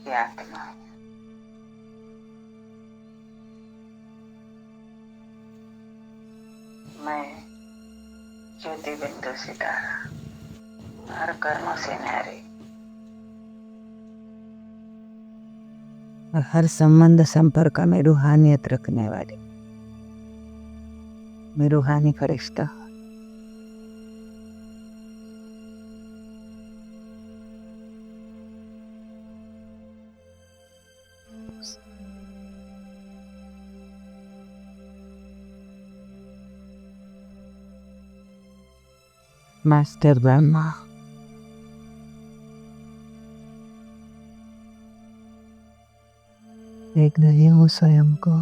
की आत्मा। मैं ज्योति बिंदु सितारा, हर कर्म से न्यारी और हर संबंध संपर्क में रूहानियत रखने वाली, मैं रूहानी फरिश्ता। मास्टर ब्रह्मा, देख रही हूँ स्वयं को।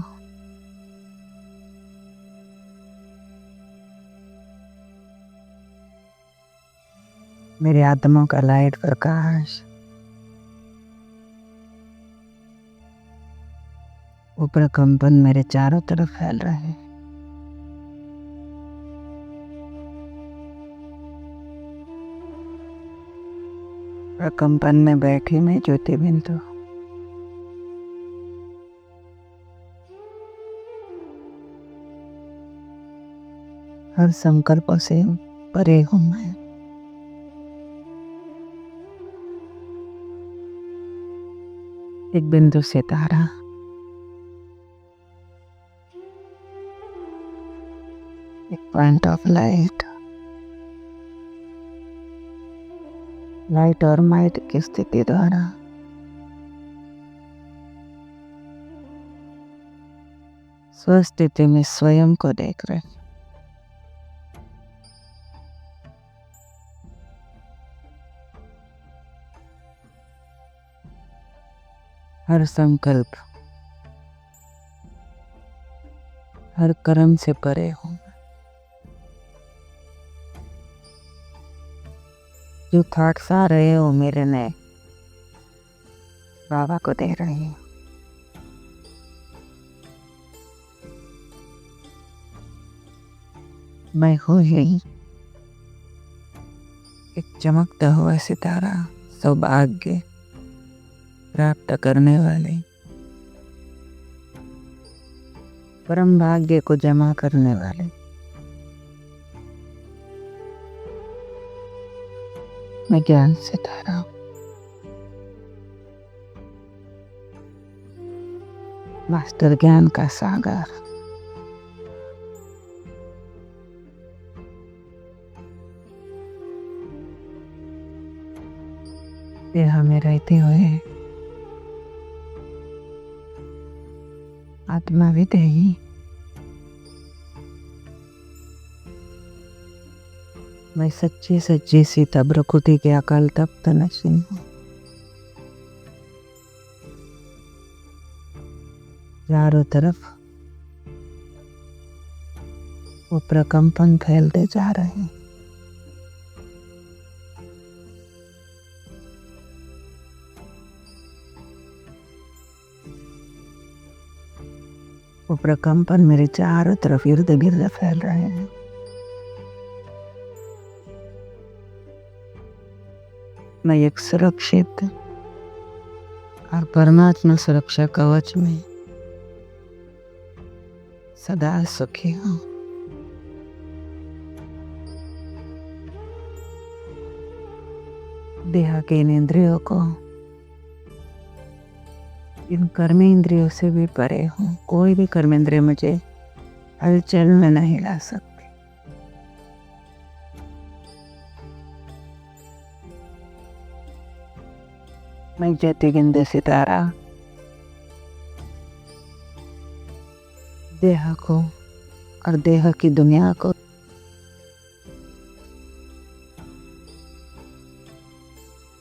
मेरे आत्मा का लाइट प्रकाश ऊपर कंपन मेरे चारों तरफ फैल रहे हैं। कंपन में बैठी मैं ज्योति बिंदु। हर संकल्पों से परे हूँ मैं। एक बिंदु सितारा, एक पॉइंट ऑफ लाइट। लाइट और माइट की स्थिति द्वारा स्वस्थिति में स्वयं को देख रहे। हर संकल्प, हर कर्म से परे हूँ। जो थॉट्स आ रहे हो मेरे नए बाबा को दे रही हूँ। मैं हूँ ही एक चमकता हुआ सितारा, सौभाग्य प्राप्त करने वाले, परम भाग्य को जमा करने वाले। मैं ज्ञान सितारा हूँ। मास्टर ज्ञान का सागर। देह में रहते हुए आत्मा भी देही। मैं सच्ची सच्ची सीता प्रकृति के अकाल तप्त नशीन हूँ। चारों तरफ वो प्रकंपन फैलते जा रहे हैं। वो प्रकंपन मेरे चारों तरफ इर्द गिर्द फैल रहे हैं। मैं एक सुरक्षित और परमात्मा सुरक्षा कवच में सदा सुखी हूँ। देह के इन इंद्रियों को, इन कर्म इंद्रियों से भी परे हूँ। कोई भी कर्म इंद्रिय मुझे हलचल में नहीं ला सकती। मैं ज्योति बिंदु सितारा देह को और देह की दुनिया को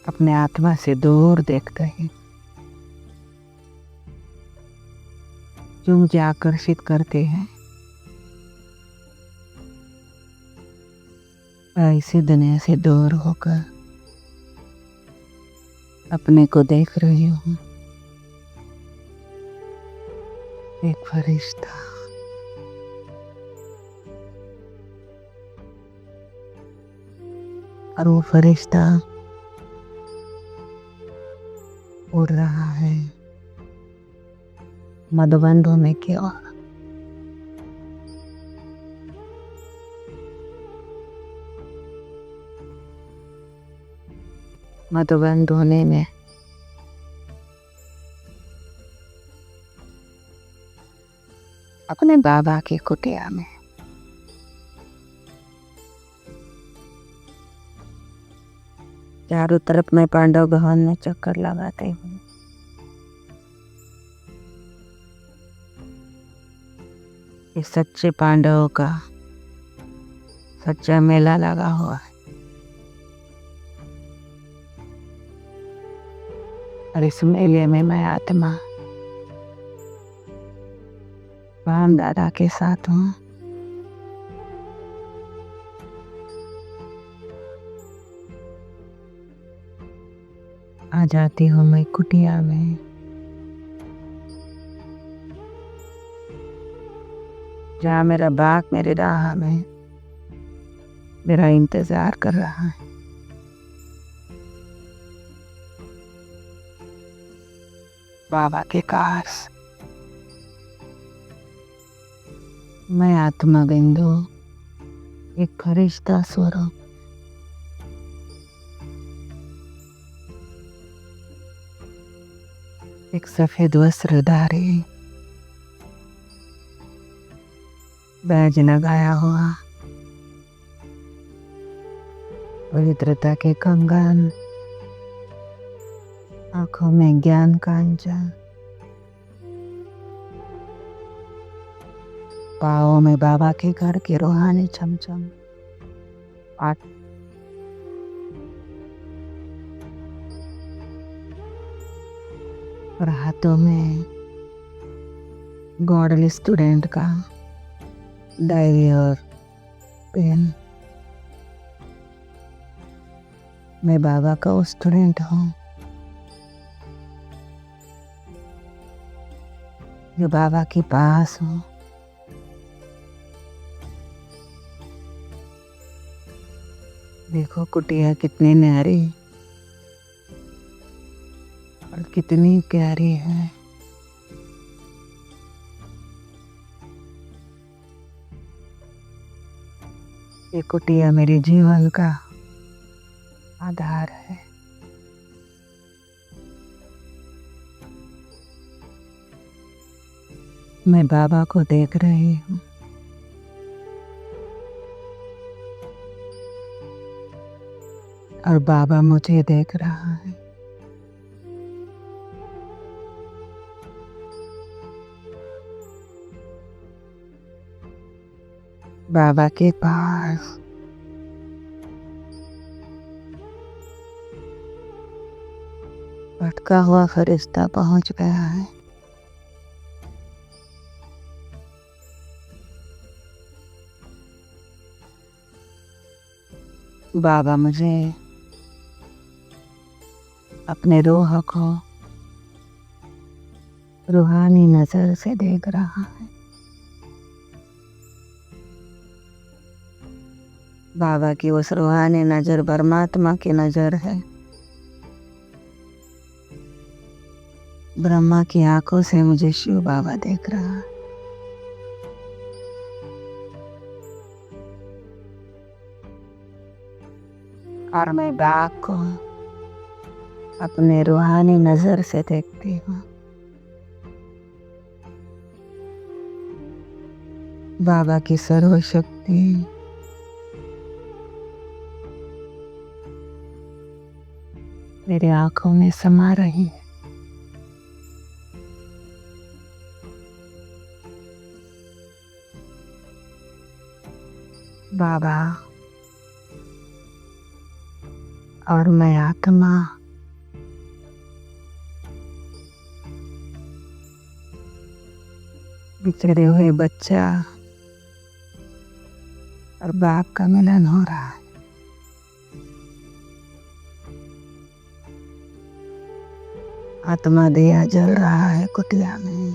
अपने आत्मा से दूर देखते हैं। जो मुझे आकर्षित करते हैं ऐसी दुनिया से दूर होकर अपने को देख रही हूँ। एक फरिश्ता, और वो फरिश्ता उड़ रहा है मधुबन भूमि की ओर। मधुबन धोने में अपने बाबा की कुटिया में चारों तरफ मैं पांडव भवन में चक्कर लगाते हुए इस सच्चे पांडवों का सच्चा मेला लगा हुआ है। और इस मेले में मैं आत्मा राम दादा के साथ हूँ। आ जाती हूँ मैं कुटिया में, जहाँ मेरा बाग मेरी राह में मेरा इंतजार कर रहा है। बाबा के पास मैं आत्मा बिंदु, एक फरिश्ता स्वरूप, एक सफेद वस्त्रधारी, बैज लगाया हुआ, पवित्रता के कंगन, आंखों में ज्ञान कांचन, पाँव में बाबा के घर की रूहानी चमचम, और हाथों में गॉडल स्टूडेंट का डायरी और पेन। मैं बाबा का स्टूडेंट हूँ, जो बाबा के पास हूँ। देखो कुटिया कितनी न्यारी और कितनी प्यारी है। ये कुटिया मेरे जीवन का आधार है। मैं बाबा को देख रही हूँ, और बाबा मुझे देख रहा है। बाबा के पास भटका हुआ फरिश्ता पहुंच गया है। बाबा मुझे अपने रूह को रूहानी नजर से देख रहा है। बाबा की उस रूहानी नजर परमात्मा की नजर है। ब्रह्मा की आंखों से मुझे शिव बाबा देख रहा है। और मैं बाग को अपने रूहानी नजर से देखती हूँ। बाबा की सर्वशक्ति मेरे आंखों में समा रही है। बाबा और मैं आत्मा बिछड़े हुए बच्चा और बाप का मिलन हो रहा है। आत्मा दिया जल रहा है कुटिया में।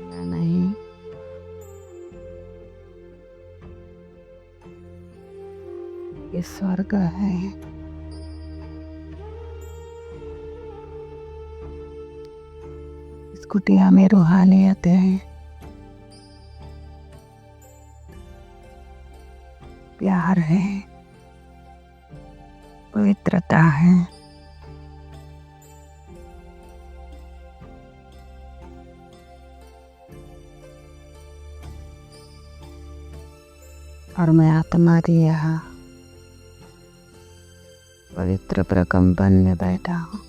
या नहीं, ये स्वर्ग है। इस कुटिया में रूहानियत है, प्यार है, पवित्रता है। और मैं आत्मा की यहाँ पवित्र प्रकंपन में बैठा हूँ।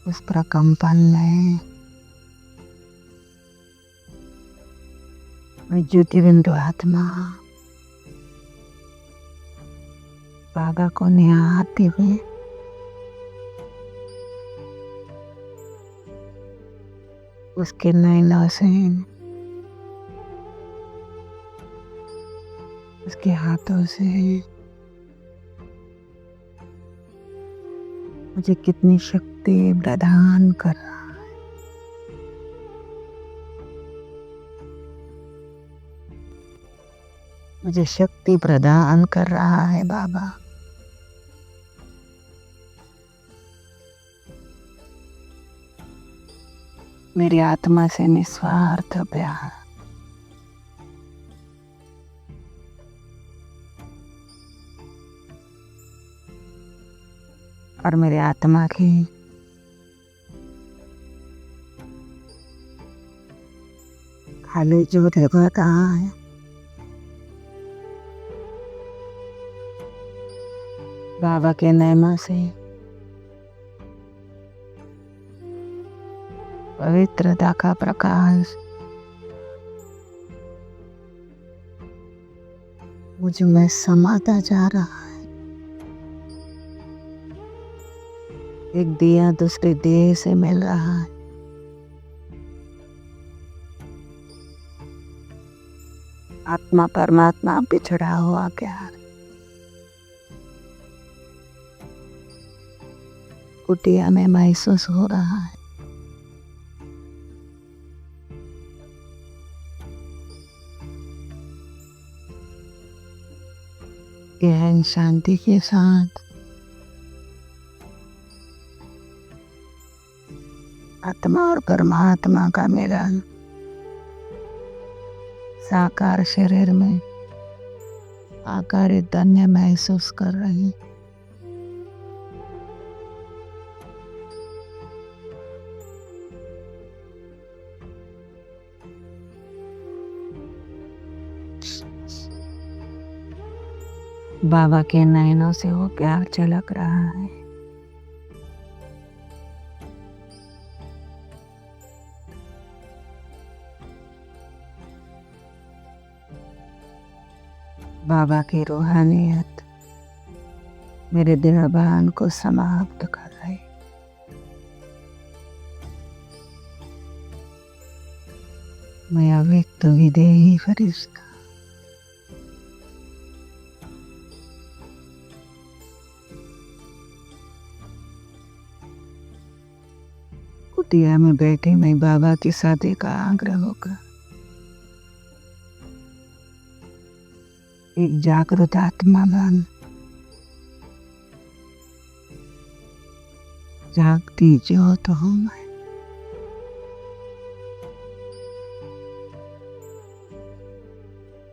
उस प्रकंपन में मैं ज्योति बिंदु आत्मा बाबा को निहारती हुई उसके नैनों से, उसके हाथों से मुझे कितनी शक्ति प्रदान कर रहा है। मुझे शक्ति प्रदान कर रहा है बाबा। मेरी आत्मा से निस्वार्थ प्यार। और मेरी आत्मा की खाली जो जगह कहाँ है, बाबा के नैमा से पवित्रता का प्रकाश मुझ में समाता जा रहा है। एक दिया दूसरे दिए से मिल रहा है। आत्मा परमात्मा बिछड़ा हुआ प्यार कुटिया में महसूस हो रहा है। गहन शांति के साथ आत्मा और परमात्मा का मिलन साकार शरीर में आकारित धन्य महसूस कर रही। बाबा के नैनों से वो प्यार झलक रहा है। बाबा की रूहानियत मेरे दिलबान को समाप्त कर रही। मैं अव्यक्त विदेही फरिश्ता कुटिया में बैठे मैं बाबा के साथ एक आग्रह होकर एक जागृत आत्मा बन जागती ज्योत हूँ मैं।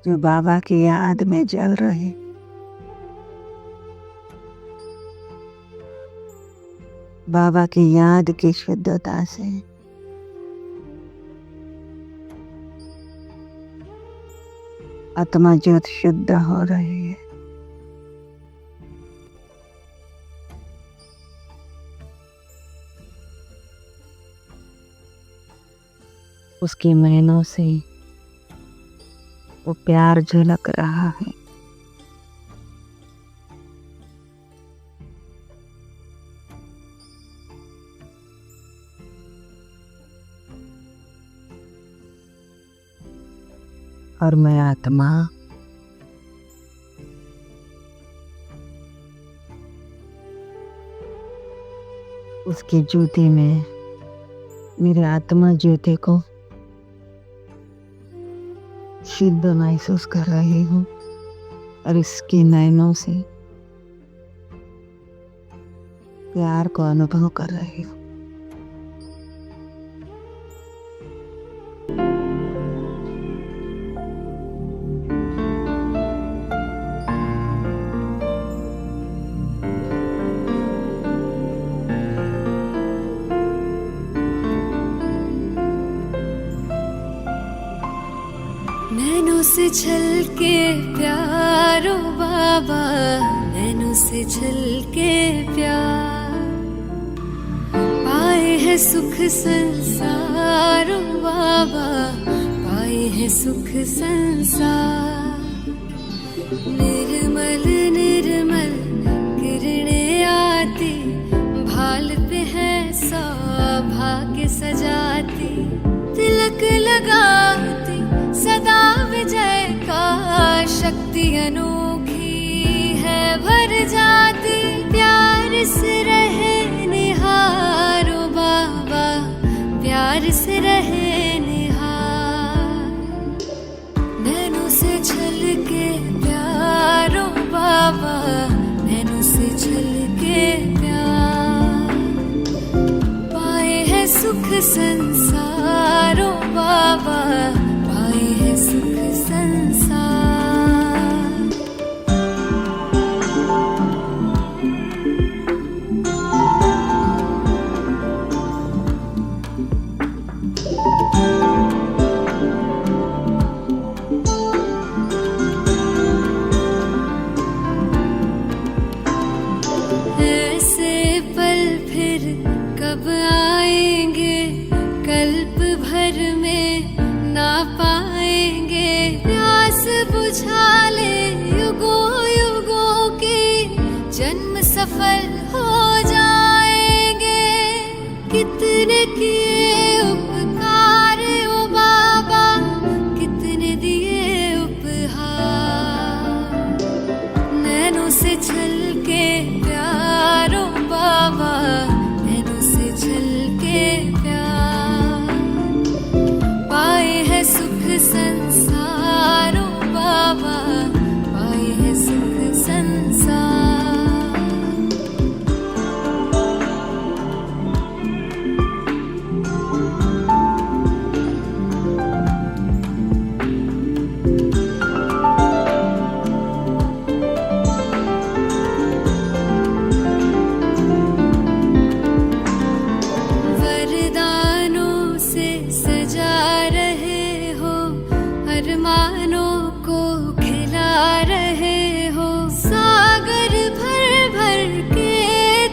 जो बाबा की याद में जल रही। बाबा की याद की शुद्धता से आत्मा ज्योत शुद्ध हो रही है। उसकी नैनों से वो प्यार झलक रहा है। और मैं आत्मा उसकी ज्योति में मेरे आत्मा ज्योति को शुद्ध महसूस कर रही हूँ और इसके नयनों से प्यार को अनुभव कर रही हूँ। नैनों से छलके प्यारो बाबा, नैनों से छलके प्यार, पाए है सुख संसारो बाबा, पाए है सुख संसार। निर्मल निर्मल किरणें आती, भाल पे है सौभाग्य सजाती, तिलक लगाती सदा विजय का, शक्ति अनोखी है भर जाती। प्यार से रहे निहारो बाबा, प्यार से रहे निहार। नैनों से छलके प्यारो बाबा, नैनों से छलके प्यार, पाए है सुख संसारो बाबा, पाए है सुख संसार। ऐसे पल फिर कब आएंगे, कल्प भर में ना पाएंगे। प्यास बुझा ले युगों युगों की, जन्म सफल हो जाएंगे। कितने किए उपकार ओ बाबा, कितने दिए उपहार। नैनों से छलके प्यारो बाबा, नैनों से छलके प्यार, पाए है सुख संसारो बाबा, पाए है सुख संसार। वरदानों से सजा रहे हो, अरमानों को खिला रहे हो। सागर भर भर के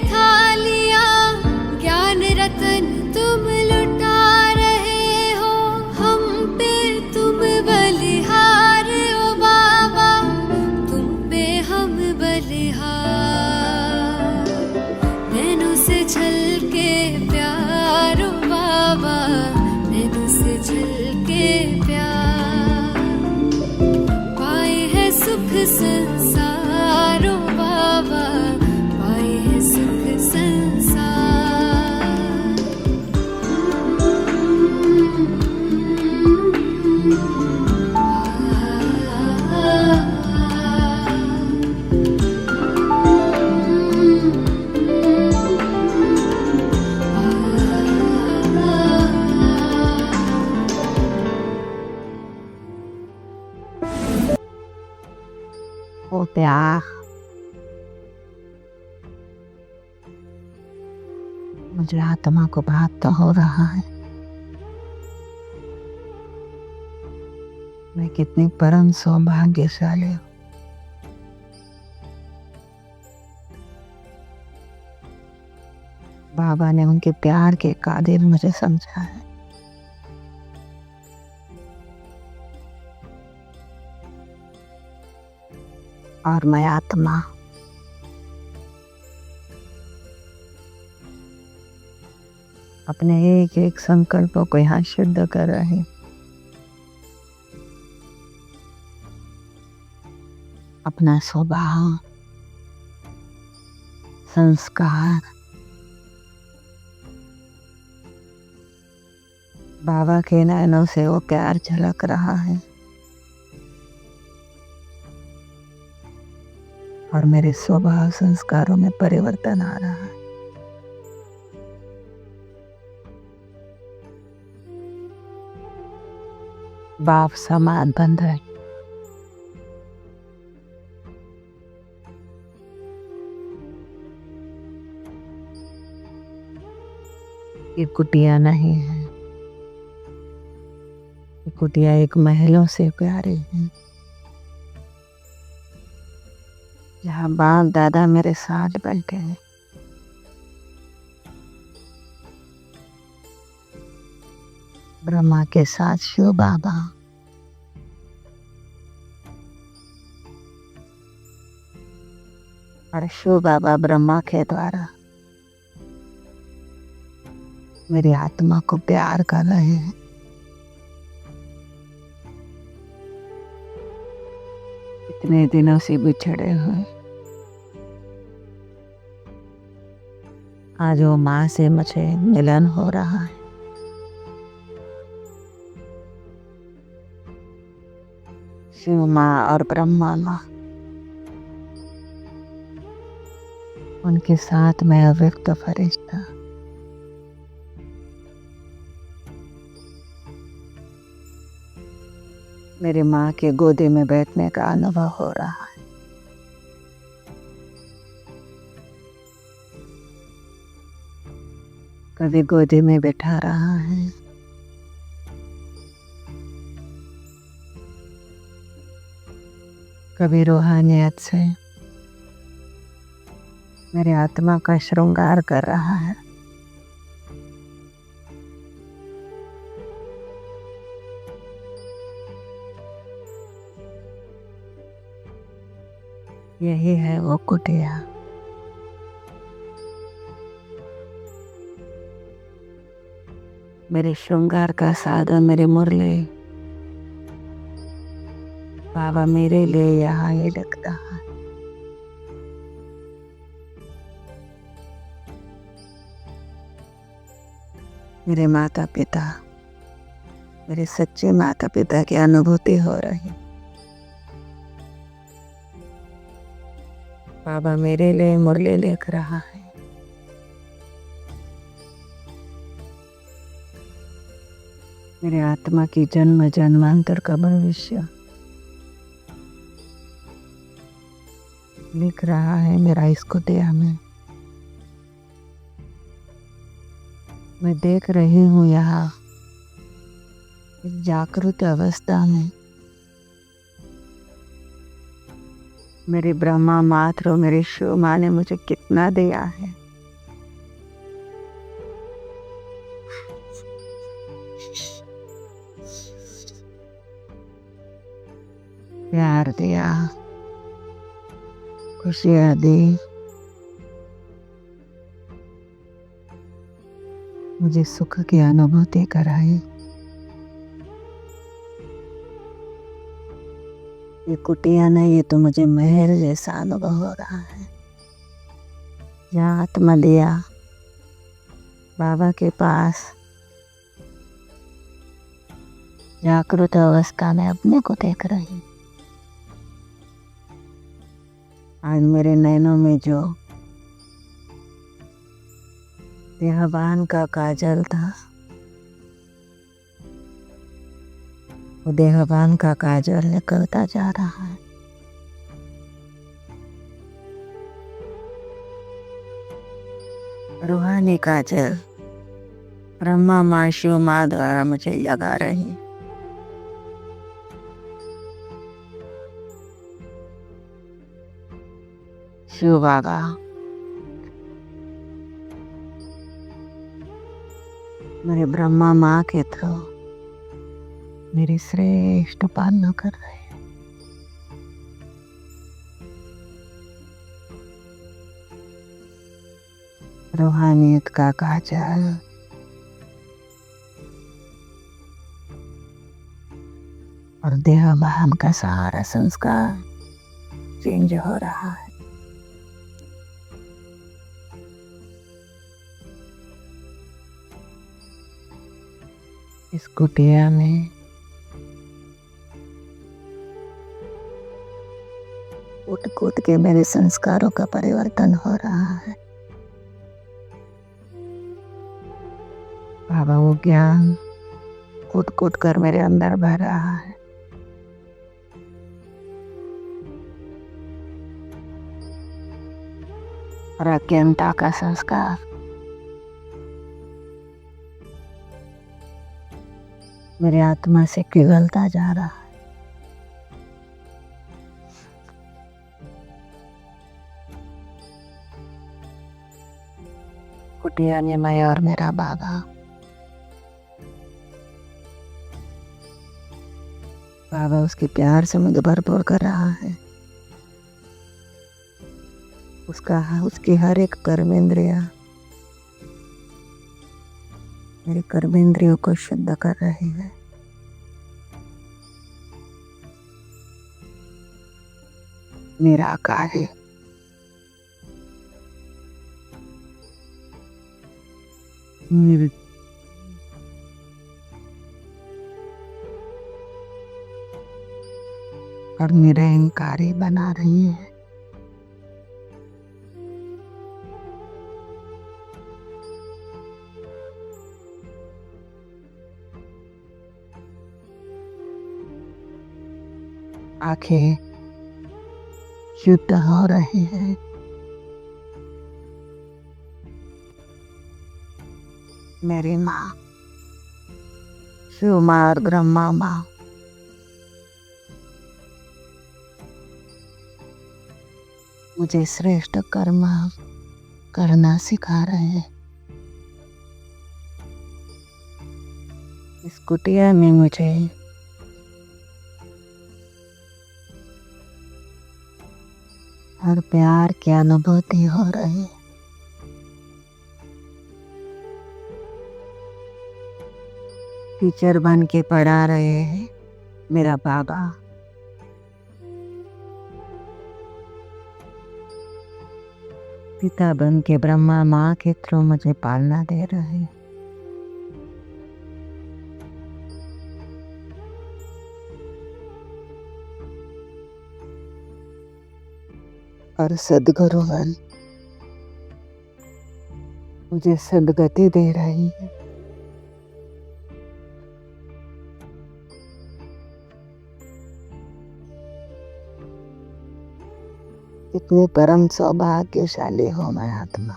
थालियां, ज्ञान रतन तुम लुटा रहे हो। हम पे तुम बलिहार ओ बाबा, तुम पे हम बलिहार। नैनों से छलके प्यारो बाबा, नैनों से छलके प्यार, पाए है सुख संसारो बाबा, पाए है सुख संसार। ओ प्यार, मुझे आत्मा को प्राप्त हो रहा है। मैं कितनी परम सौभाग्यशाली हूँ। बाबा ने उनके प्यार के कादिर मुझे समझा है। और मैं आत्मा अपने एक एक संकल्पों को यहाँ शुद्ध कर रही। अपना स्वभाव, संस्कार, बाबा के नैनों से वो प्यार झलक रहा है और मेरे स्वभाव संस्कारों में परिवर्तन आ रहा है। बाप समान बंधन ये कुटिया नहीं है, ये कुटिया एक महलों से प्यारी है, जहाँ बाप दादा मेरे साथ बैठे हैं। ब्रह्मा के साथ शिव बाबा, और शिव बाबा ब्रह्मा के द्वारा मेरी आत्मा को प्यार कर रहे हैं। इतने दिनों से बिछड़े हुए आज वो माँ से मुझे मिलन हो रहा है। शिव माँ और ब्रह्मा माँ, उनके साथ मैं अव्यक्त फरिश्ता। मेरी माँ के गोदी में बैठने का अनुभव हो रहा है। कभी गोदी में बैठा रहा है, कभी रूहानियत से मेरे आत्मा का श्रृंगार कर रहा है। यही है वो कुटिया। मेरे श्रृंगार का साधन मेरी मुरली बाबा मेरे लिए यहाँ ही लगता है। मेरे माता पिता, मेरे सच्चे माता पिता की अनुभूति हो रही। बाबा मेरे लिए मुरली लिख रहा है। मेरे आत्मा की जन्म जन्मांतर का भविष्य लिख रहा है मेरा इस कुटिया में। मैं देख रही हूँ यहाँ एक जागृत अवस्था में मेरी ब्रह्मा मात्र और मेरी शिव माँ ने मुझे कितना दिया है। प्यार दिया, खुशियाँ दी, मुझे सुख की अनुभूति कराई। ये कुटिया नहीं, ये तो मुझे महल जैसा अनुभव हो रहा है। यहाँ आत्मा दिया बाबा के पास जागृत अवस्था में अपने को देख रही। आज मेरे नैनों में जो देहबान का काजल था, वो देहबान का काजल निकलता जा रहा है। रूहानी काजल ब्रह्मा माँ शिव माँ द्वारा मुझे लगा रही। शिव बाबा मेरे ब्रह्मा माँ के थ्रू मेरी श्रेष्ठ पालना कर रहे हैं। रूहानियत का काजल और देहभान का सारा संस्कार चेंज हो रहा है। इस कुटिया में कूट कूट के मेरे संस्कारों का परिवर्तन हो रहा है। बाबा, वो ज्ञान कूट कूट कर मेरे अंदर बह रहा है। और अज्ञानता का संस्कार मेरे आत्मा से पिघलता जा रहा है। कुटिया में मैं और मेरा बाबा, बाबा उसके प्यार से मुझे भरपूर कर रहा है। उसकी हर एक कर्मेंद्रिया मेरे कर्मेंद्रियों को शुद्ध कर रही है। निराकारी और निरंकारी बना रही है। आंखें शुद्ध हो रही है। मेरी माँ, शिव माँ और ब्रह्मा माँ मुझे श्रेष्ठ कर्म करना सिखा रहे हैं। इस कुटिया में मुझे हर प्यार की अनुभूति हो रही है। टीचर बन के पढ़ा रहे हैं मेरा बाबा। पिता बन के ब्रह्मा माँ के थ्रू मुझे पालना दे रहे हैं। और सद्गुरुवन मुझे सद्गति दे रही है। कितनी परम सौभाग्यशाली हो मैं आत्मा।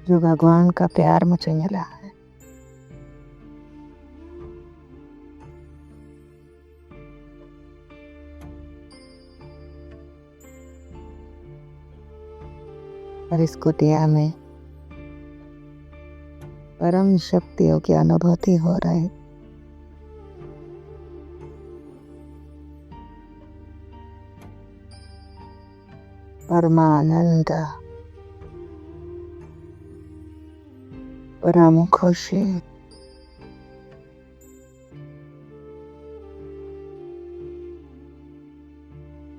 जो भगवान का प्यार मुझे मिला है। और इस कुटिया में परम शक्तियों की अनुभूति हो रही। परमानंद, परम खुशी,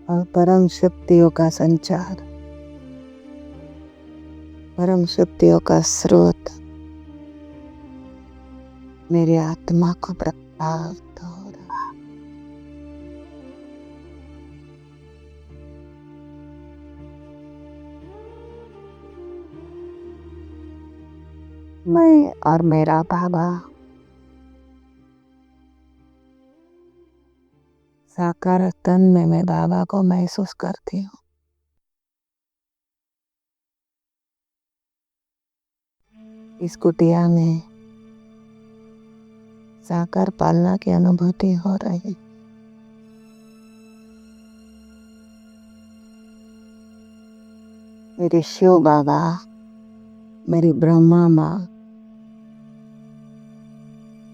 और परम शक्तियों का संचार, परम शक्तियों का स्रोत मेरी आत्मा को प्राप्त हो रहा। मैं और मेरा बाबा साकार तन में मैं बाबा को महसूस करती हूँ। इस कुटिया में साकार पालना की अनुभूति हो रही। मेरे शिव बाबा, मेरी ब्रह्मा माँ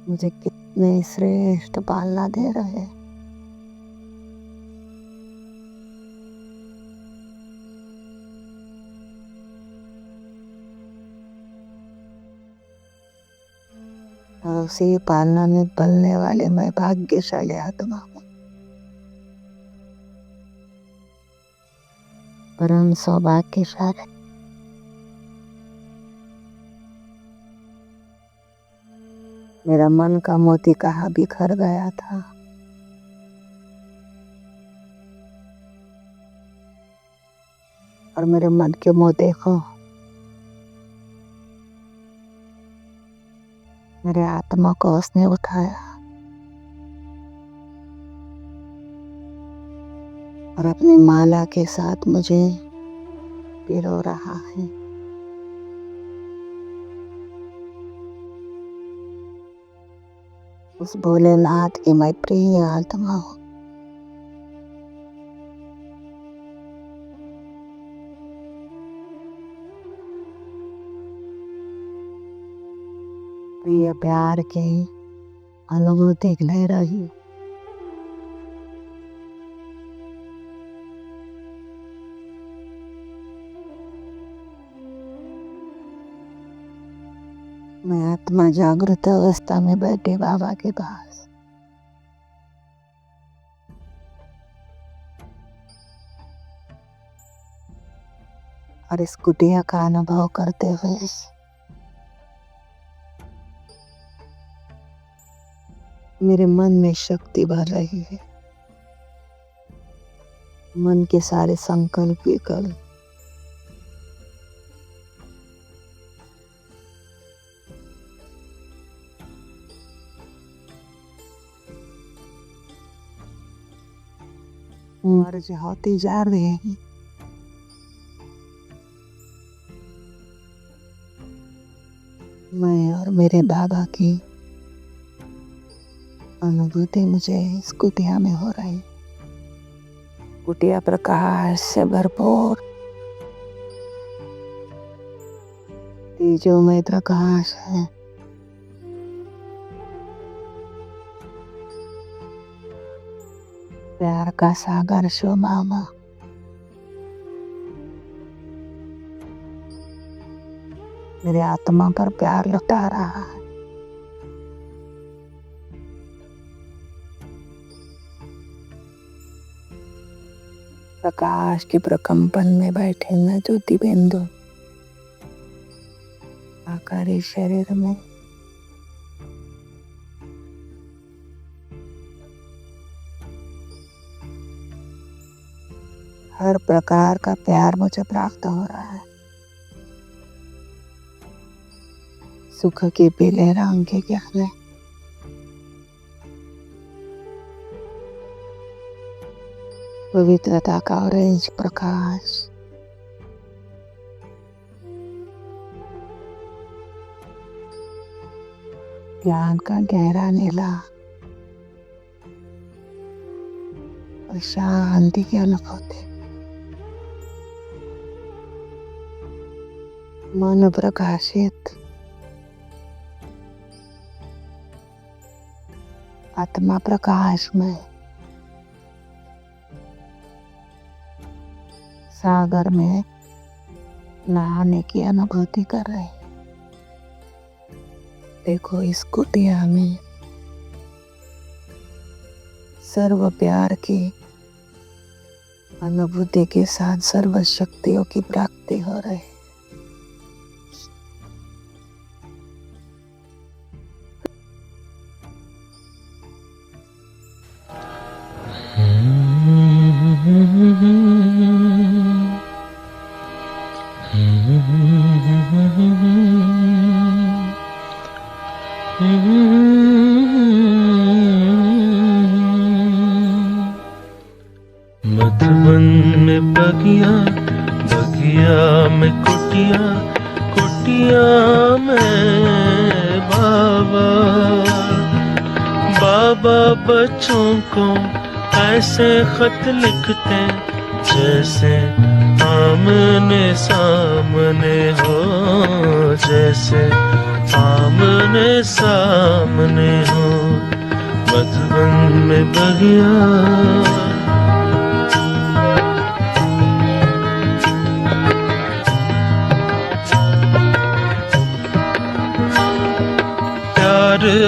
मुझे कितने श्रेष्ठ पालना दे रहे हैं। और उसी पालना में पलने वाले मैं भाग्यशाली आत्मा हूँ। परम सौभाग्यशाली। मेरा मन का मोती कहाँ बिखर गया था। और मेरे मन के मुँह देखो, मेरे आत्मा को उसने उठाया और अपनी माला के साथ मुझे पिरो रहा है। उस भोलेनाथ की मैं प्रिय आत्मा हूँ। प्रिय प्यार की अनुभूति ले रही हूँ। मैं आत्मा जागृत अवस्था में बैठे बाबा के पास और इस कुटिया का अनुभव करते हुए मेरे मन में शक्ति भर रही है। मन के सारे संकल्प विकल्प मर्ज होती जा रही है। मैं और मेरे बाबा की अनुभूति मुझे इस कुटिया में हो रही। कुटिया प्रकाश से भरपूर, तेजोमय प्रकाश है। प्यार का सागर शोभामा, मेरे आत्मा पर प्यार लुटा रहा है। प्रकाश के प्रकंपन में बैठे न ज्योति बिंदु आकारी शरीर में हर प्रकार का प्यार मुझे प्राप्त हो रहा है। सुख के पीले रंग के गहरे पवित्रता का ऑरेंज प्रकाश, ज्ञान का गहरा नीला और शांति की अनुभूति। मन प्रकाशित, आत्मा प्रकाश में सागर में नहाने की अनुभूति कर रहे। देखो इस कुटिया में सर्व प्यार की अनुभूति के साथ सर्व शक्तियों की प्राप्ति हो रही। मधुबन में बगिया, बगिया में कुटिया, कुटिया में बाबा। बाबा बच्चों को ऐसे खत लिखते जैसे आमने सामने हो, जैसे आमने सामने हो। मधुबन में बगिया,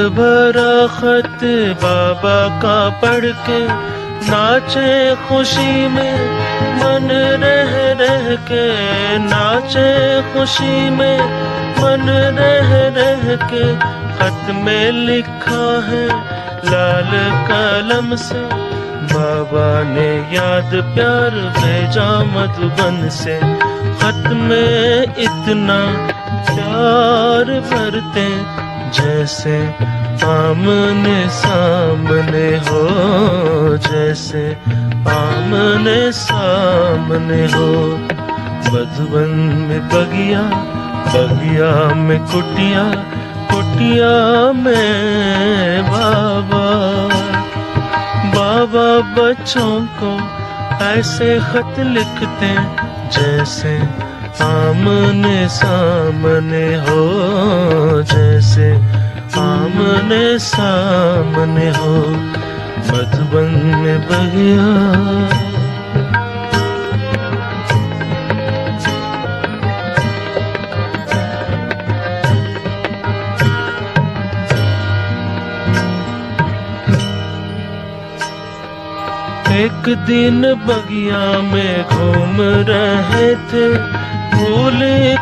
भरा खत बाबा का पढ़ के नाचे खुशी में मन रह रह के नाचे खुशी में, मन रह रह के खत में लिखा है लाल कलम से। बाबा ने याद प्यार भेजा मधुबन से, खत में इतना प्यार भरते जैसे आमने सामने हो, जैसे आमने सामने हो। मधुबन में बगिया, बगिया में कुटिया, कुटिया में बाबा। बाबा बच्चों को ऐसे खत लिखते जैसे आमने सामने हो, जैसे आमने सामने हो। मधुबन में बगिया, एक दिन बगिया में घूम रहे थे, फूल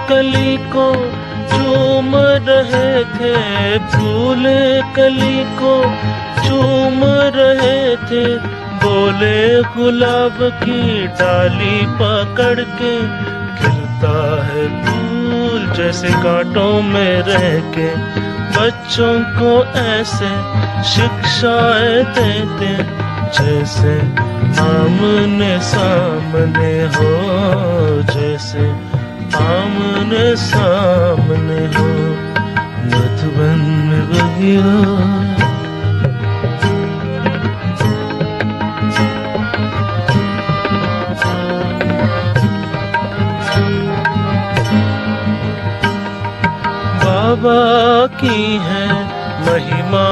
कली को चूम रहे थे, फूल कली को चूम रहे थे। बोले गुलाब की डाली पकड़ के, खिलता है फूल जैसे कांटों में रह के। बच्चों को ऐसे शिक्षाएं देते जैसे आमने सामने हो, जैसे आमने सामने हो। मधुबन में बगिया, बाबा की है महिमा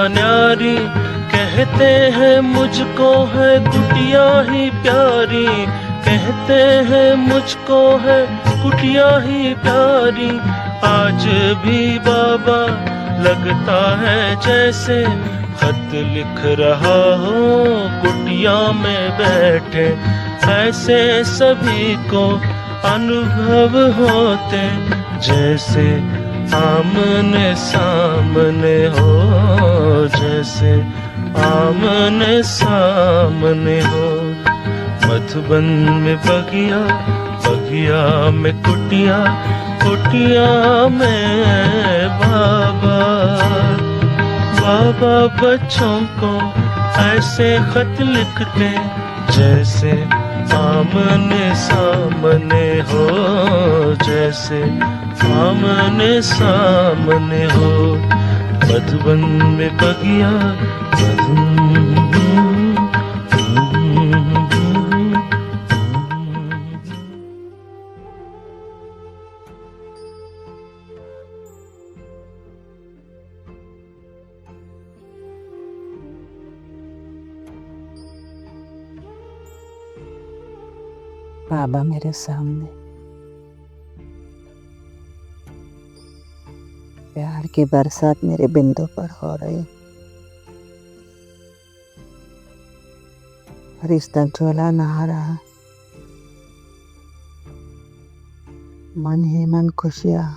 न्यारी, कहते हैं मुझको है कुटिया ही प्यारी, कहते हैं मुझको है कुटिया ही प्यारी। आज भी बाबा लगता है जैसे खत लिख रहा हो कुटिया में बैठे। ऐसे सभी को अनुभव होते जैसे आमने सामने हो, जैसे आमने सामने हो। मधुबन में बगिया, बगिया में कुटिया, कुटिया में बाबा। बाबा बच्चों को ऐसे खत लिखते जैसे आमने सामने हो, जैसे आमने सामने हो। मधुबन में बगिया, बाबा मेरे सामने प्यार की बरसात मेरे बिंदु पर हो रही। फरिश्ता झोला नहा रहा, मन ही मन खुशियाँ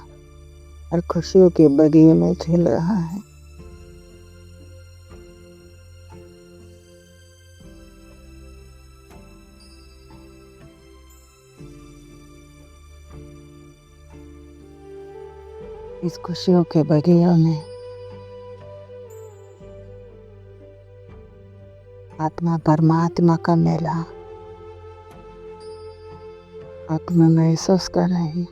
और खुशियों के बगिए में झिल रहा है। इस खुशियों के बगियों में आत्मा परमात्मा का मेला आत्मा महसूस कर रही।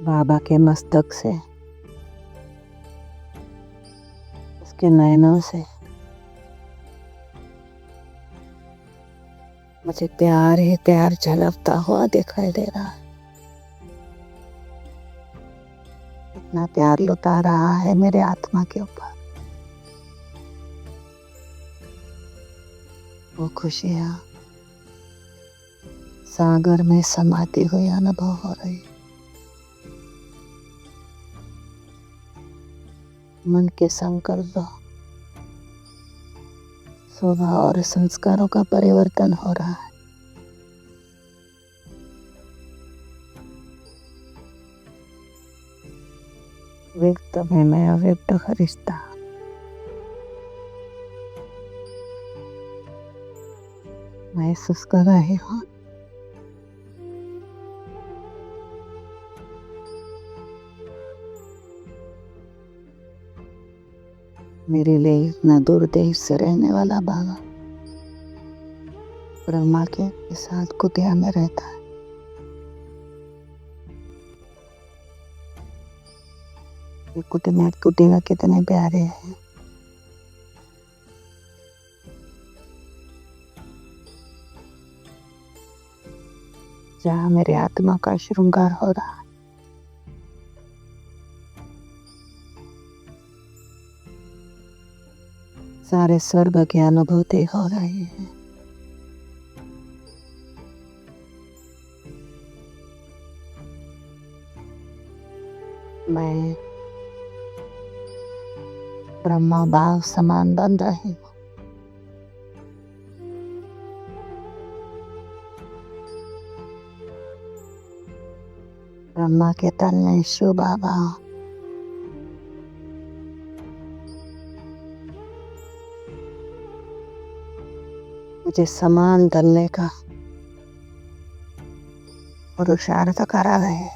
बाबा के मस्तक से, उसके नयनों से मुझे प्यार ही प्यार झलकता हुआ दिखाई दे रहा है। इतना प्यार लुटा रहा है मेरे आत्मा के ऊपर। वो खुशियाँ सागर में समाती हुई अनुभव हो रही। मन के संकल्प, स्वभाव और संस्कारों का परिवर्तन हो रहा है। व्यक्त में अव्यक्त का रिश्ता, महसूस कर रहे हो। मेरे लिए इतना दूर देश से रहने वाला बाबा ब्रह्मा के साथ कुटिया में रहता है। ये कुटिया कितने प्यारे हैं। जहाँ मेरे आत्मा का श्रृंगार हो रहा है। सारे स्वर्ग की अनुभूति हो रही है। मैं ब्रह्मा बाव समान बन रही हूँ। ब्रह्मा के तन में शिव बाबा, मुझे समान ढलने का पुरुषार्थ करा गए।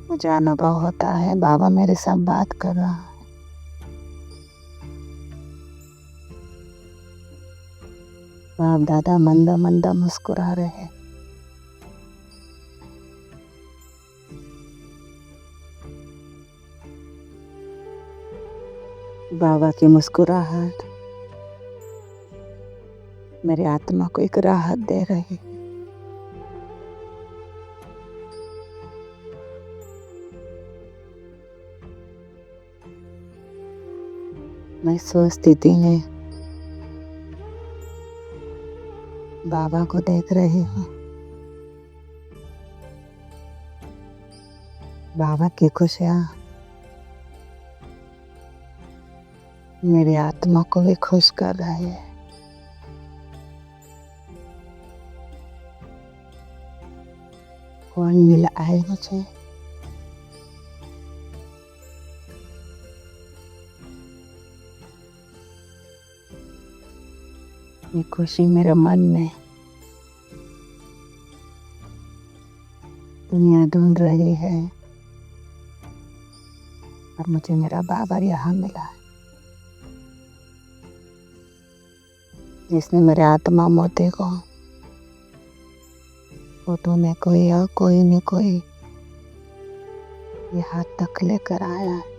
मुझे अनुभव होता है बाबा मेरे साथ बात कर रहा है। बाप दादा मंदा मंदा मुस्कुरा रहे हैं। बाबा की मुस्कुराहट मेरी आत्मा को एक राहत दे रही है। मैं स्वस्थिति में बाबा को देख रही हूँ। बाबा की खुशियाँ मेरी आत्मा को भी खुश कर रही है। कौन मिला है मुझे? ये खुशी मेरे मन में दुनिया ढूंढ रही है और मुझे मेरा बाबा यहाँ मिला है, जिसने मेरे आत्मा मोते को फोटो में कोई और कोई न कोई यहाँ तक लेकर आया है।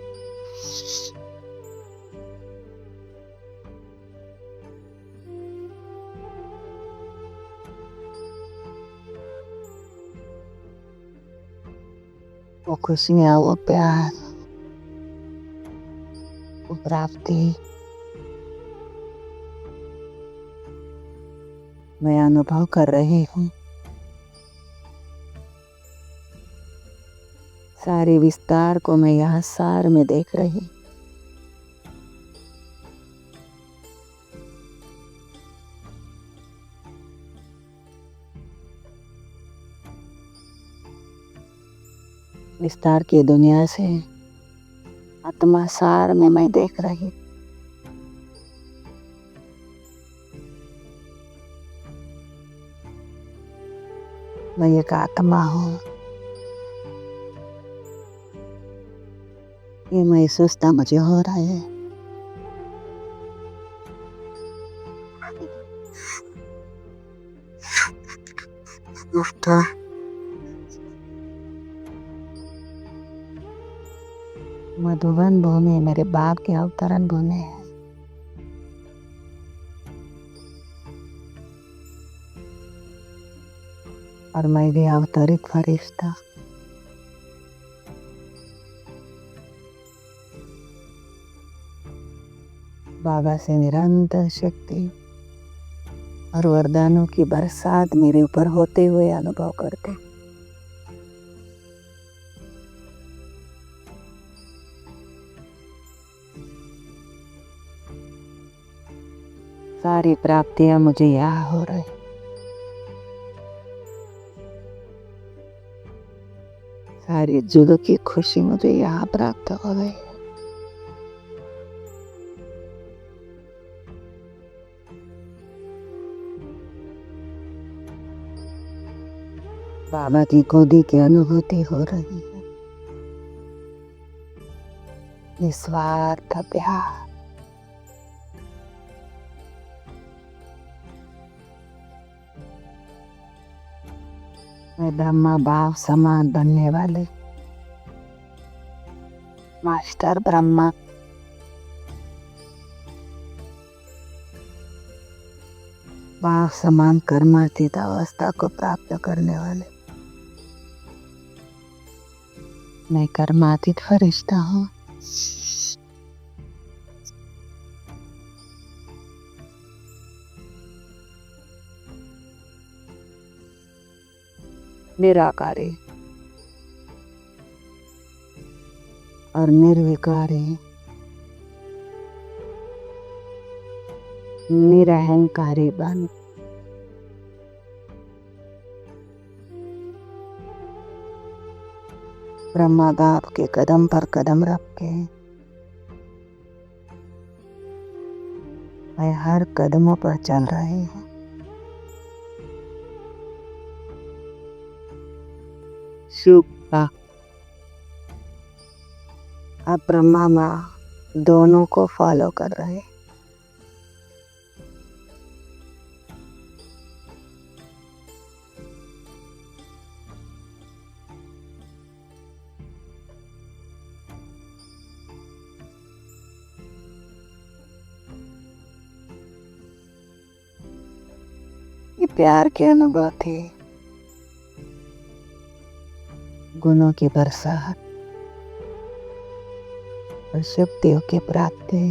वो खुशियाँ, वो प्यार, वो प्राप्ति मैं अनुभव कर रही हूँ। सारे विस्तार को मैं यहाँ सार में देख रही। विस्तार की दुनिया से आत्मा सार में मैं देख रही। मैं एक आत्मा हूँ। ये महसूसता मुझे हो रहा है। मधुबन भूमि मेरे बाप के अवतरण भूमि है। और मैं भी अवतरित फरिश्ता। बाबा से निरंतर शक्ति और वरदानों की बरसात मेरे ऊपर होते हुए अनुभव करते। सारी प्राप्तियां मुझे यहाँ हो रही। सारी जुदों की खुशी मुझे यहाँ प्राप्त हो गई। बाबा की गोदी की अनुभूति हो रही है। निस्वार्थ प्यार, मैं ब्रह्मा बाप समान बनने वाले मास्टर ब्रह्मा बाप समान कर्मातीत अवस्था को प्राप्त करने वाले मैं कर्मातीत फरिश्ता हूँ। निराकारी और निर्विकारी, निरहंकारी बन ब्रह्मा बाप के कदम पर कदम रख के मैं हर कदमों पर चल रही हूँ। सुख अब ब्रह्मा माँ दोनों को फॉलो कर रहे। ये प्यार के अनुभव थे, गुणों की बरसात और शक्तियों की प्राप्ति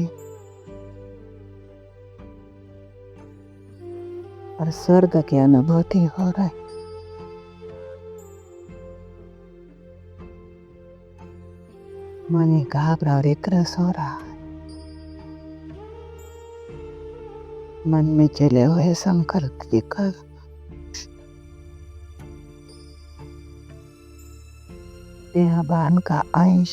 और स्वर्ग की अनुभूति हो रही। मन घबरा और एक रस हो रहा है। मन में चले हुए संकल्प की कर देहभान का अंश,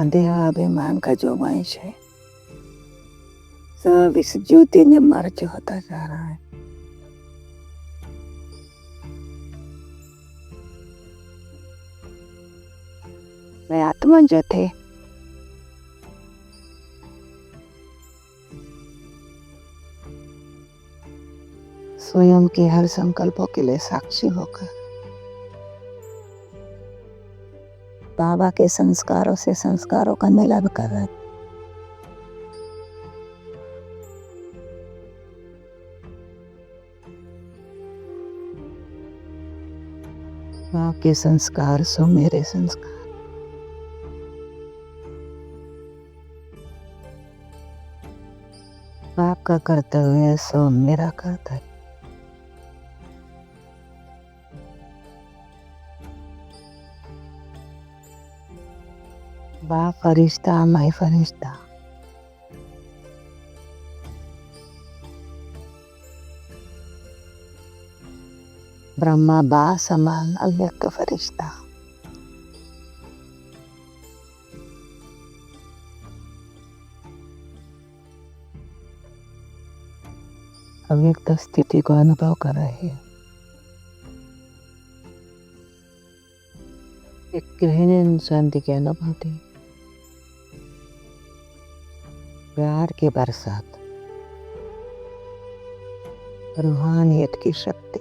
देहाभिमान का जो अंश है सब इस ज्योति में मर्ज होता जा रहा है। मैं आत्मा जो थे स्वयं के हर संकल्पों के लिए साक्षी होकर बाबा के संस्कारों से संस्कारों का मिलाप कर रहे। बाबा के संस्कार सो मेरे संस्कार। बाप का कर्तव्य सो मेरा कर्तव्य। बाप फरिश्ता, मैं फरिश्ता। ब्रह्मा बा समान अव्यक्त फरिश्ता। अव्यक्त स्थिति को अनुभव कर रहे हैं। एक गहन शांति की अनुभूति, प्यार की बरसात, रूहानियत की शक्ति,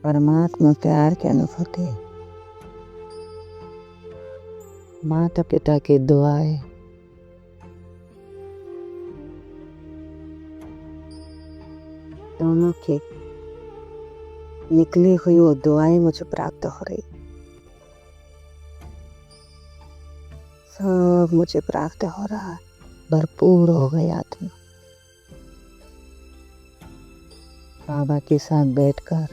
परमात्मा प्यार की अनुभूति, माता पिता की दुआएं, दोनों की निकली हुई वो दुआएं मुझे प्राप्त हो रही। सब मुझे प्राप्त हो रहा है। भरपूर हो गई आत्मा। बाबा के साथ बैठकर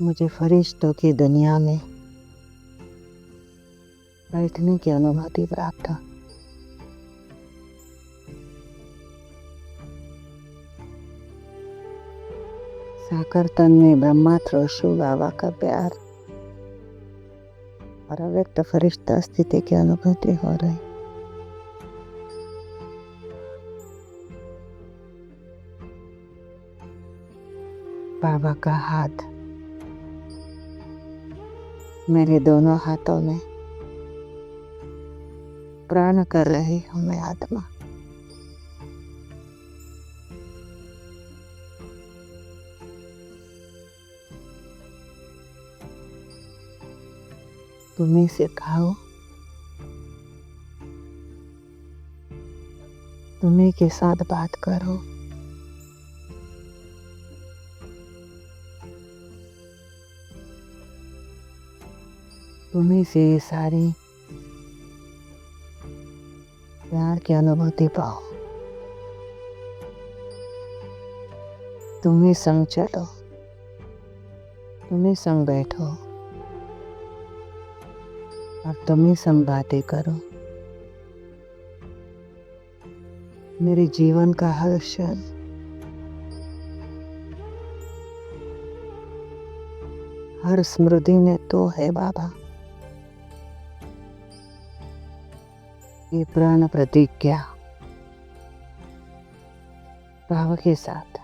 मुझे फरिश्तों की दुनिया में बैठने की अनुभूति प्राप्त हुई। साकर तन में ब्रह्मात्र शिव बाबा का प्यार और अव्यक्त फरिश्ता स्थिति की अनुभूति हो रही। बाबा का हाथ मेरे दोनों हाथों में प्राण कर रही हूँ मैं आत्मा। तुम्हें सिखाओ, तुम्हें के साथ बात करो। तुम्हें से ये सारी प्यार की अनुभूति पाओ। तुम्हें संग चलो, तुम्हें संग बैठो और तुम्हें संग बातें करो। मेरे जीवन का हर क्षण हर स्मृति में तो है बाबा। ये प्राण प्रतिज्ञा बाबा के साथ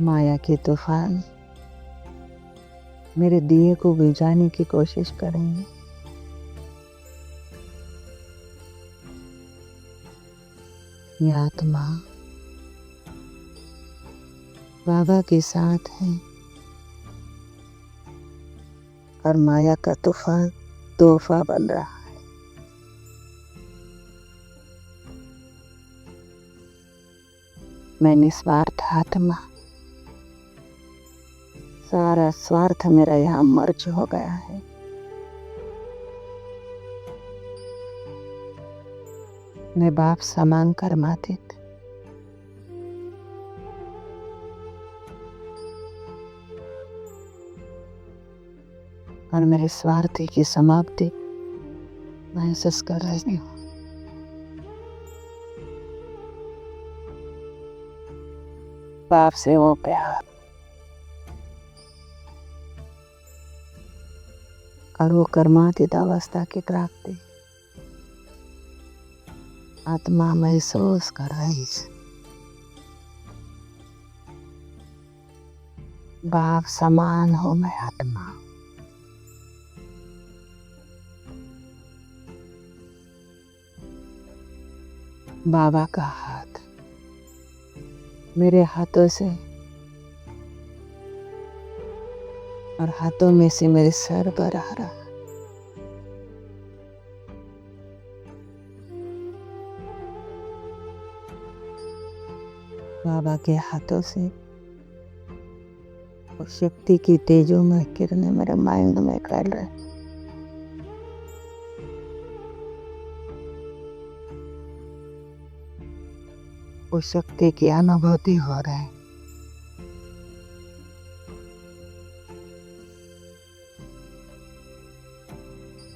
माया के तूफान मेरे दिए को बुझाने की कोशिश करेंगे। ये आत्मा बाबा के साथ है और माया का तूफान तोहफा बन रहा है। मैं निस्वार्थ आत्मा, सारा स्वार्थ मेरा यहाँ मर्ज हो गया है। मैं बाप समान कर्मातीत, और मेरे स्वार्थ की समाप्ति महसूस कर रही हूँ। बाप से वो प्यार और वो कर्मातीत अवस्था की प्राप्ति आत्मा महसूस कर रही है। बाप समान हो मैं आत्मा। बाबा का हाथ मेरे हाथों से और हाथों में से मेरे सर पर आ रहा। बाबा के हाथों से वो शक्ति की तेजों में किरणें मेरे माइंड में कर रहे। उस शक्ति की अनुभूति हो रहा है।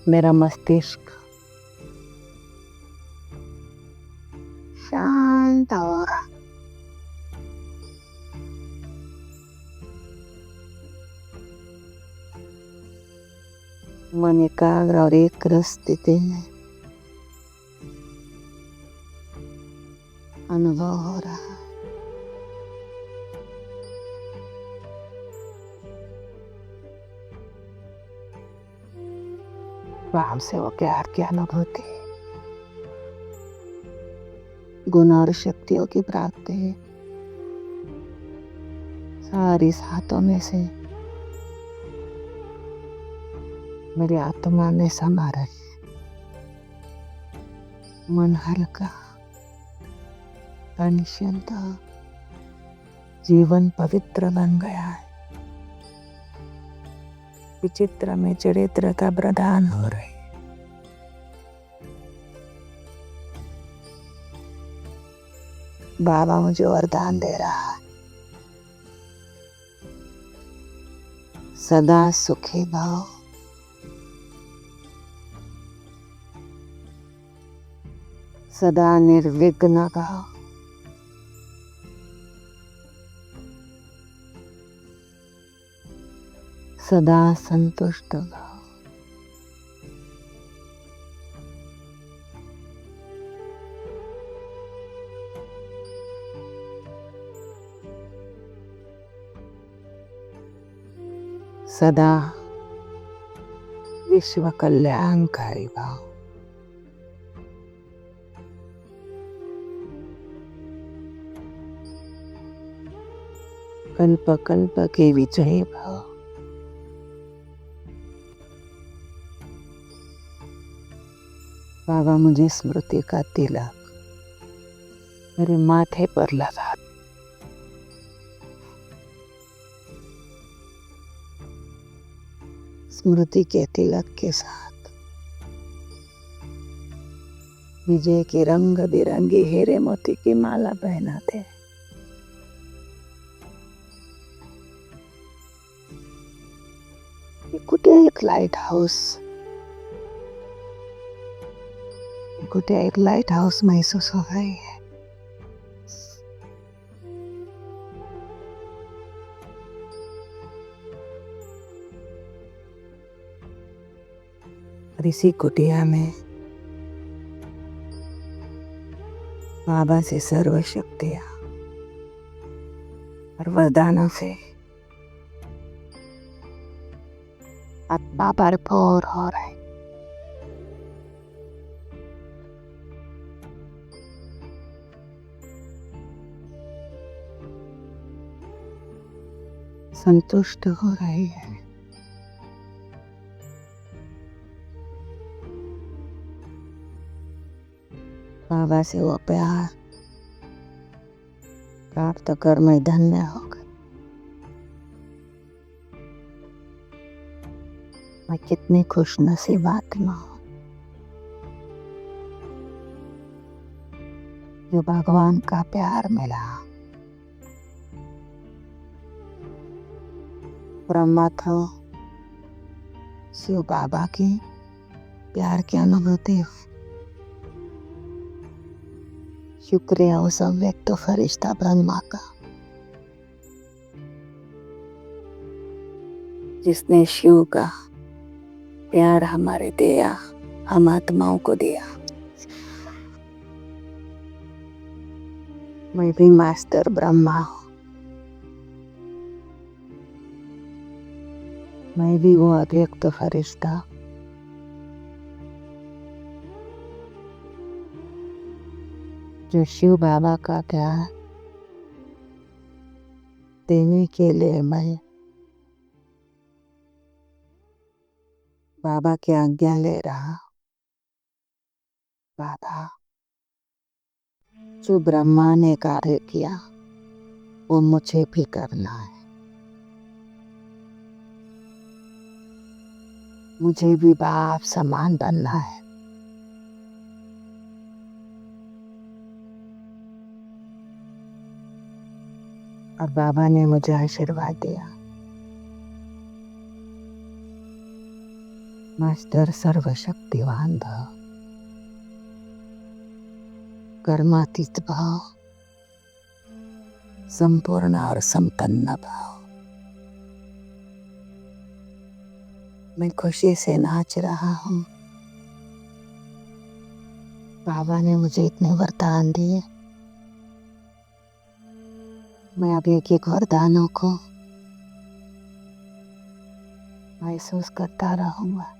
मेरा मस्तिष्क शांत हो रहा। मन एकाग्र और एक स्थिति में अनुभव हो रहा है। वाम से वो प्यार की अनुभूति, गुण और शक्तियों की प्राप्ति है। सारी हाथों में से मेरी आत्मा में समा रही। मन हल्का, तन शांत, जीवन पवित्र बन गया है। विचित्र में चरित्र का प्रदान हो रही। बाबा मुझे वरदान दे रहा है, सदा सुखी भाव, सदा निर्विघ्न भाव, सदा संतुष्ट भाव। सदा विश्व कल्याणकारी भाव। कल्प कल्प के विजयी भाव। बाबा मुझे स्मृति का तिलक मेरे माथे पर लगा। स्मृति के तिलक के साथ विजय की रंग बिरंगी हीरे मोती की माला पहनाते। कुटिया एक लाइट हाउस, कुटिया एक लाइट हाउस महसूस हो रही है। और इसी कुटिया में बाबा से सर्व शक्तियां और वरदानों से आत्मा भरपूर हो रहे। संतुष्ट हो रही है। बाबा से वो प्यार प्राप्त कर मैं धन्य हो गई। मैं कितनी खुशनसीब आत्मा हूँ जो भगवान का प्यार मिला। ब्रह्मा था शिव बाबा की प्यार की अनुभूति। शुक्रिया उस अव्यक्त फरिश्ता ब्रह्मा का जिसने शिव का प्यार हमारे दिया, हम आत्माओं को दिया। मैं भी मास्टर ब्रह्मा हूँ। मैं भी वो अव्यक्त फरिश्ता जो शिव बाबा का प्यार देने के लिए मैं बाबा की आज्ञा ले रहा। बाबा, जो ब्रह्मा ने कार्य किया वो मुझे भी करना है। मुझे भी बाप समान बनना है। और बाबा ने मुझे आशीर्वाद दिया, मास्टर सर्वशक्तिवान भव, कर्मातीत भाव, संपूर्ण और संपन्न भाव। मैं खुशी से नाच रहा हूँ। बाबा ने मुझे इतने वरदान दिए। मैं अब एक एक वरदानों को महसूस करता रहूंगा।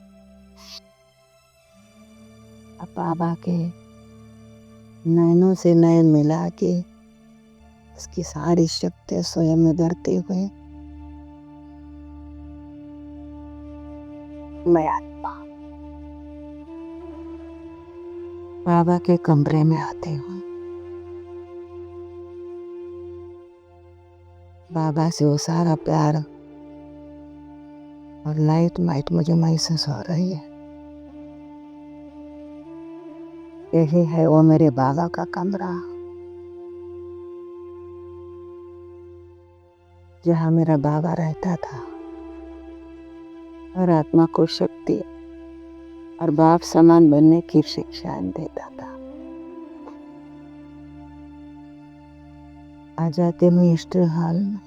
अब बाबा के नैनों से नयन मिला के उसकी सारी शक्ति स्वयं में भरते हुए मैं आत्मा बाबा के कमरे में आते हूँ। बाबा से वो सारा प्यार और लाइट लाइट मुझे महसूस हो रही है। यही है वो मेरे बाबा का कमरा, जहाँ मेरा बाबा रहता था। हर आत्मा को शक्ति और बाप समान बनने की शिक्षाएं देता था। आ जाते मैं ईस्टर हॉल में,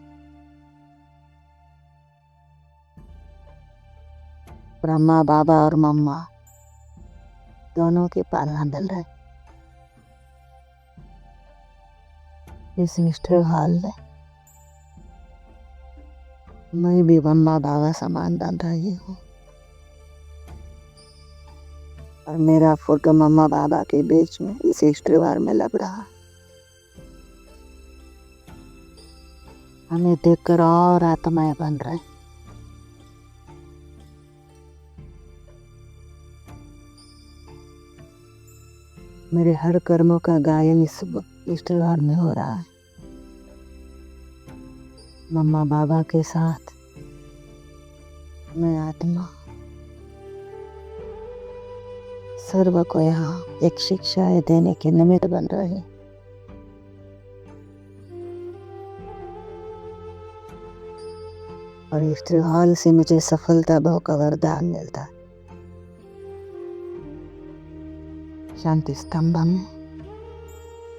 ब्रह्मा बाबा और मम्मा दोनों की पालना मिल रही। इस ईस्टर हॉल में मैं भी ब्रह्मा बाबा समान बन रही हूँ, और मेरा फोटो मम्मा बाबा के बीच में इस ईस्टर वार में लग रहा है। हमें देखकर और आत्माएं बन रहे। मेरे हर कर्मों का गायन इस ईस्टर वार में हो रहा है। मम्मा बाबा के साथ मैं आत्मा सर्व को यहाँ एक शिक्षाएं देने के निमित्त बन रही। और ईस्टर हॉल से मुझे सफलता भाव का वरदान मिलता है। शांति स्तंभ में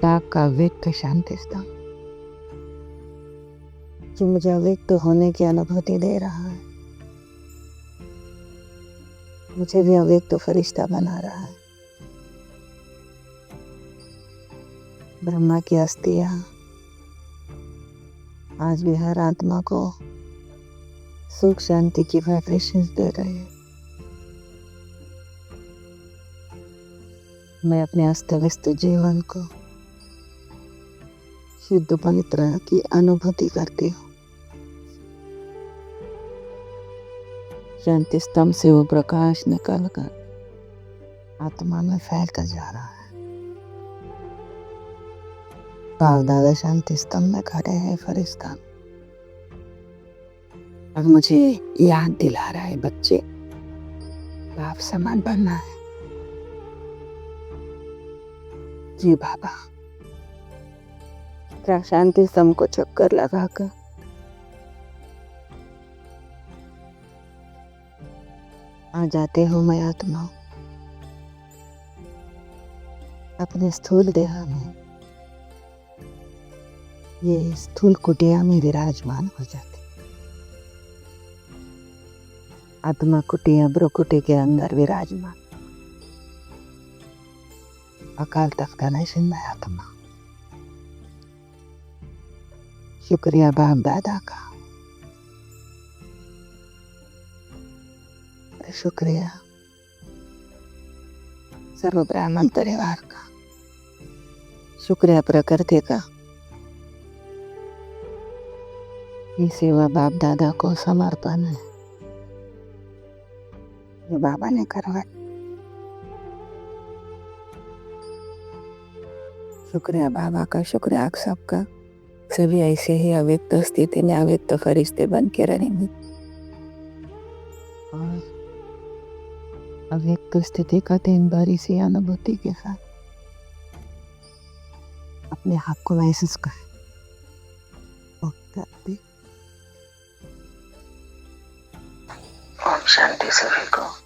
डाक का व्यक्त शांति स्तंभ, जो मुझे अव्यक्त होने की अनुभूति दे रहा है। मुझे भी अव्यक्त फरिश्ता बना रहा है। ब्रह्मा की अस्थियां आज भी हर आत्मा को सुख शांति की वाइब्रेशंस दे रहे हैं। मैं अपने अस्त व्यस्त जीवन को शुद्ध पवित्र की अनुभूति करती हूँ। शांति स्तंभ से वो प्रकाश निकल कर आत्मा में फैल कर जा रहा है। बाप दादा शांति स्तंभ में खड़े हैं फरिश्ता, और मुझे याद दिला रहा है, बच्चे बाप समान बनना है। जी बाबा। शांति स्तंभ को चक्कर लगाकर आ जाते हो मैं आत्मा अपने स्थूल देह में। ये स्थूल कुटिया में विराजमान हो जाते। आत्मा कुटिया ब्रकुटी के अंदर विराजमान। अकाल तख्त नशीन में आत्मा। शुक्रिया बाप दादा का, शुक्रिया सर्व ब्राह्मण परिवार का, शुक्रिया प्रकृति का। ये सेवा बाप दादा को समर्पण है, ये बाबा ने करवाई। शुक्रिया बाबा का, शुक्रिया आप सबका। सभी ऐसे ही अव्यक्त स्थिति में अव्यक्त फरिश्ते बन के रहेंगे, और अव्यक्त स्थिति का 3 बार इसी अनुभूति के साथ अपने हाथ को महसूस करें। ओम शांति सभी को।